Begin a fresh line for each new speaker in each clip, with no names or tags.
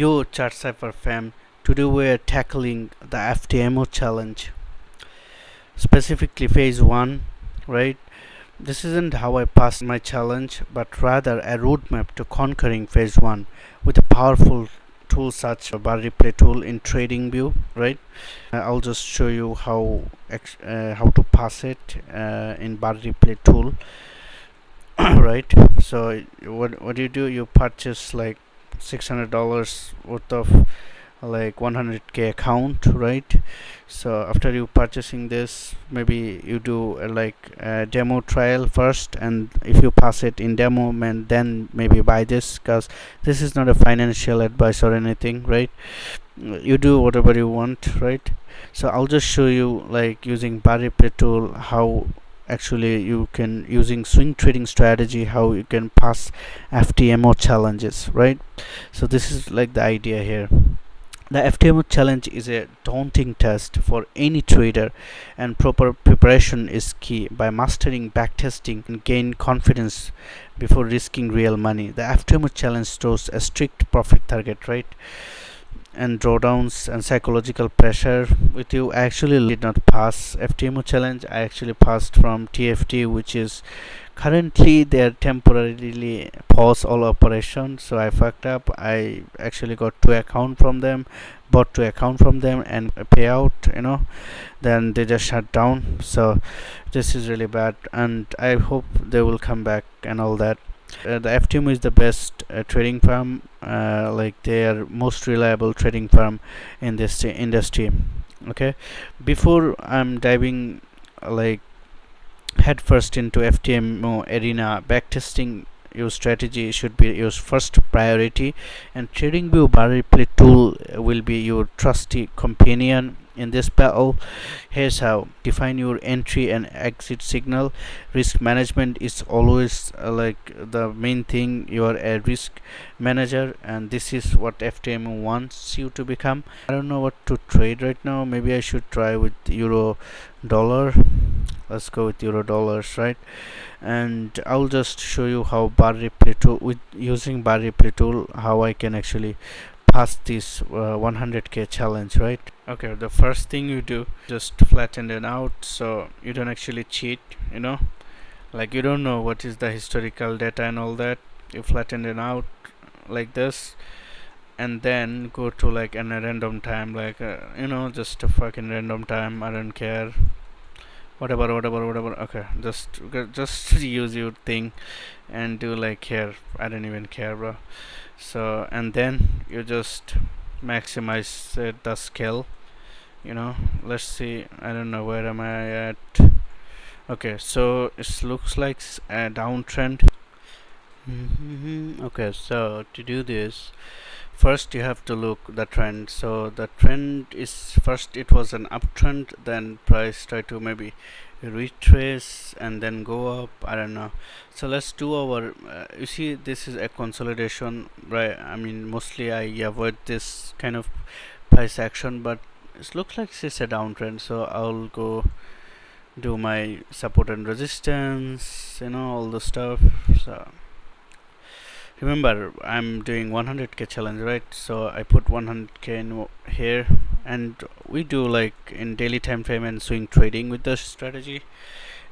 Yo, Chart Cipher fam. Today we are tackling the FTMO challenge, specifically phase 1, right? This isn't how I passed my challenge, but rather a roadmap to conquering phase 1 with a powerful tool such a bar replay tool in TradingView, right? I'll just show you how to pass it in bar replay tool. Right, so what you do, you purchase like $600 worth of like 100k account, right? So after you purchasing this, maybe you do like a demo trial first, and if you pass it in demo, then maybe buy this, because this is not a financial advice or anything, right? You do whatever you want, right? So I'll just show you, like, using bar replay tool, how actually you can, using swing trading strategy, how you can pass FTMO challenges, right? So this is like the idea here. The FTMO challenge is a daunting test for any trader, and proper preparation is key. By mastering backtesting and gain confidence before risking real money. The FTMO challenge stores a strict profit target, right? And drawdowns and psychological pressure with you. I actually did not pass FTMO challenge. I actually passed from TFT, which is currently they're temporarily pause all operations, so I fucked up. I actually got 2 account from them, bought 2 account from them, and a payout, then they just shut down. So this is really bad, and I hope they will come back and all that. The FTMO is the best trading firm, like they are most reliable trading firm in this industry. Okay, before I'm diving like head first into FTMO arena, backtesting your strategy should be your first priority, and TradingView Bar Replay tool will be your trusty companion in this battle. Here's how: define your entry and exit signal. Risk management is always like the main thing. You are a risk manager, and this is what FTMO wants you to become. I don't know what to trade right now. Maybe I should try with euro dollar. Let's go with euro dollars, right? And I'll just show you how bar replay tool, with using bar replay tool, how I can actually pass this 100k challenge, right? Okay, the first thing you do, just flatten it out so you don't actually cheat, like you don't know what is the historical data and all that. You flatten it out like this, and then go to like a random time, like just a fucking random time. I don't care, whatever. Okay, just use your thing and do like here. I don't even care, bro. So, and then you just maximize the scale, let's see. I don't know, where am I at? Okay, so it looks like a downtrend. Okay, so to do this, first you have to look the trend. So the trend is, first it was an uptrend, then price try to maybe retrace and then go up. I don't know. So let's do our you see, this is a consolidation, right? I mean, mostly I avoid this kind of price action, but it looks like it's a downtrend, so I'll go do my support and resistance, all the stuff. So remember, I'm doing 100k challenge, right? So I put 100k in here, and we do like in daily time frame and swing trading with this strategy,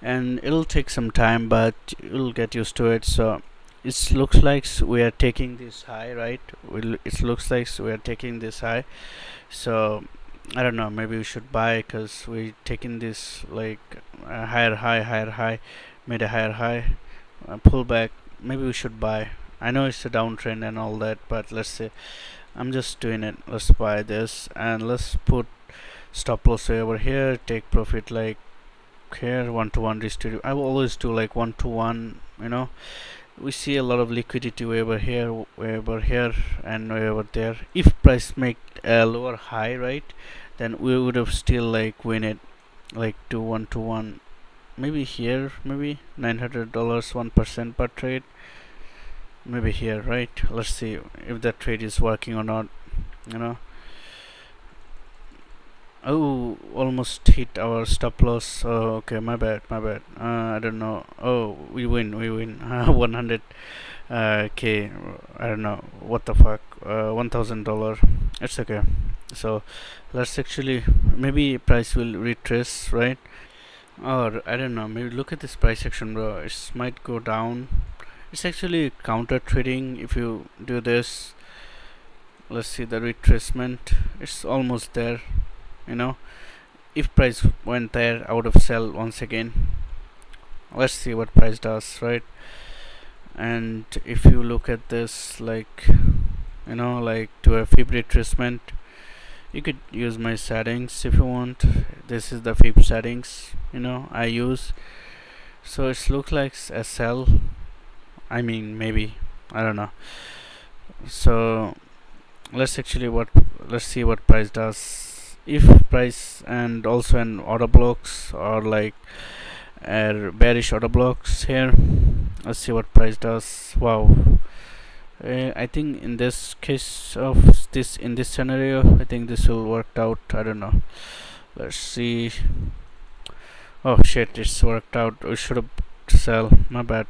and it'll take some time, but you'll get used to it. So it looks like we are taking this high, right? It looks like we are taking this high, so I don't know, maybe we should buy, because we taking this like a higher high, made a higher high, pull back. Maybe we should buy. I know it's a downtrend and all that, but let's say I'm just doing it. Let's buy this, and let's put stop loss over here, take profit like here, 1-to-1 distribute. I will always do like 1-to-1. We see a lot of liquidity way over here, and way over there. If price make a lower high, right, then we would have still like win it, like do 1-to-1. Maybe here, maybe $900, 1% per trade. Maybe here, right? Let's see if that trade is working or not. Oh, almost hit our stop loss. Oh, okay, my bad. I don't know. Oh, we win 100 Okay, I don't know what the fuck. $1,000. It's okay. So let's actually, maybe price will retrace, right? Or I don't know. Maybe look at this price action, bro. It might go down. It's actually counter trading. If you do this, let's see the retracement. It's almost there. You know, if price went there, I would have sell once again. Let's see what price does, right? And if you look at this, like, you know, like to a fib retracement, you could use my settings if you want. This is the fib settings, you know, I use. So it looks like a sell. I mean, maybe, I don't know. So let's see what price does. If price and also an order blocks or like bearish order blocks here, let's see what price does. Wow. I think in this case of this, in this scenario, I think this will work out. I don't know. Let's see. Oh shit, it's worked out. We should have sell. My bad.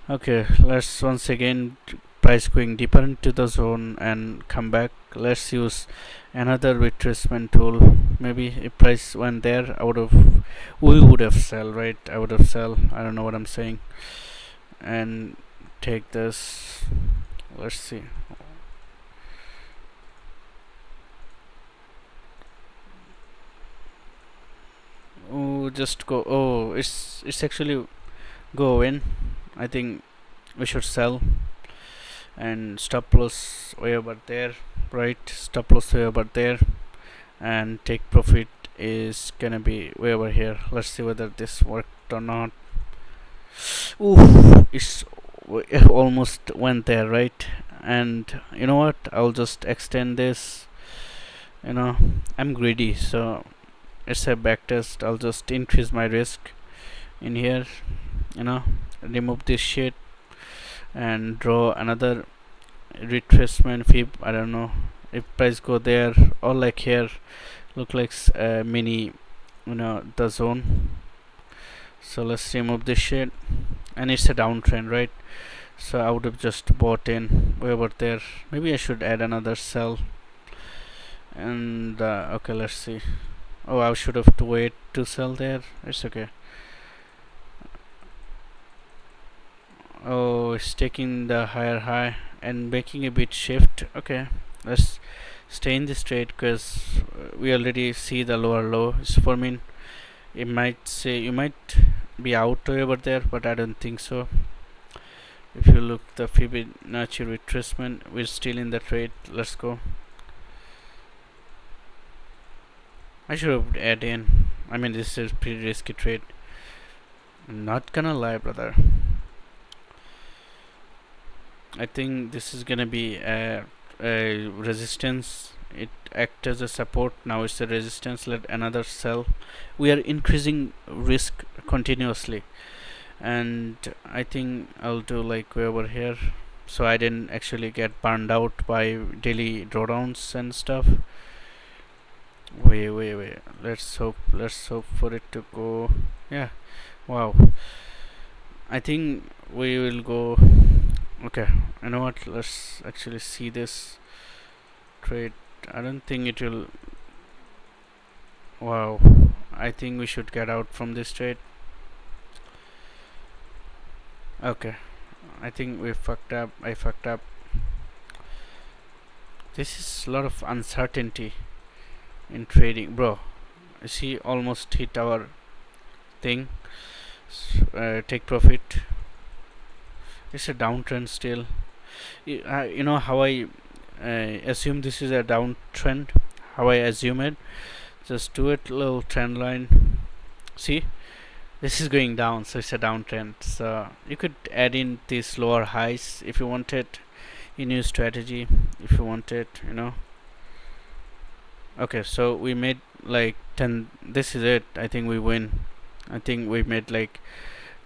Okay, let's once again price going deeper into the zone and come back. Let's use another retracement tool. Maybe if price went there, we would have sell, right? I would have sell. I don't know what I'm saying. And take this. Let's see. Oh, just go. Oh, it's actually go in. I think we should sell and stop loss way over there, right? Stop loss way over there, and take profit is gonna be way over here. Let's see whether this worked or not. Ooh, it almost went there, right? And you know what? I'll just extend this. You know, I'm greedy, so it's a backtest. I'll just increase my risk in here. You know, remove this shit and draw another retracement fib. I don't know if price go there or like here. Look like a mini, you know, the zone. So let's remove this shit, and it's a downtrend, right? So I would have just bought in way over there. Maybe I should add another sell. And okay, let's see. Oh, I should have to wait to sell there. It's okay. Oh, it's taking the higher high and making a bit shift. Okay, let's stay in this trade because we already see the lower low. So for me, it might say you might be out over there, but I don't think so. If you look the Fibonacci retracement, we're still in the trade. Let's go. I should have add in. I mean, this is pretty risky trade. I'm not gonna lie, brother. I think this is gonna be a resistance. It acts as a support. Now it's a resistance. Let another sell. We are increasing risk continuously, and I think I'll do like way over here, so I didn't actually get burned out by daily drawdowns and stuff. Wait. Let's hope for it to go. Yeah. Wow. I think we will go. Okay, you know what, let's actually see this trade. I don't think it will. Wow, I think we should get out from this trade. Okay, I think we fucked up. I fucked up. This is a lot of uncertainty in trading, bro. You see, almost hit our thing. Take profit. It's a downtrend still. You know how I assume this is a downtrend. How I assume it. Just do it, little trend line. See, this is going down, so it's a downtrend. So you could add in these lower highs if you wanted in your strategy. If you wanted, you know. Okay, so we made like 10. This is it. I think we win. I think we made like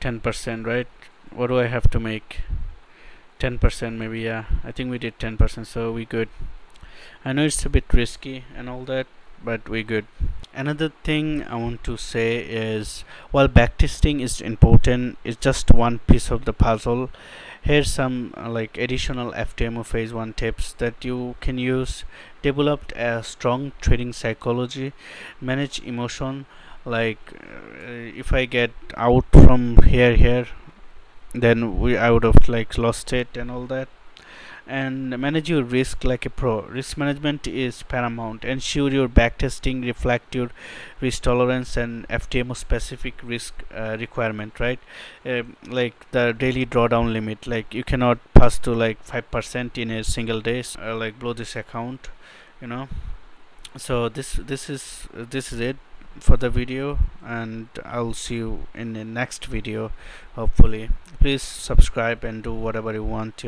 10%, right? What do I have to make? 10% maybe. Yeah, I think we did 10%, so we good. I know it's a bit risky and all that, but we good. Another thing I want to say is, while backtesting is important, it's just one piece of the puzzle. Here's some like additional FTMO phase 1 tips that you can use. Develop a strong trading psychology, manage emotion, like if I get out from here, then I would have like lost it and all that. And manage your risk like a pro. Risk management is paramount. Ensure your backtesting reflect your risk tolerance and FTMO specific risk requirement, right? Like the daily drawdown limit, like you cannot pass to like 5% in a single day, like blow this account, you know. So this is it for the video, and I'll see you in the next video hopefully. Please subscribe and do whatever you want,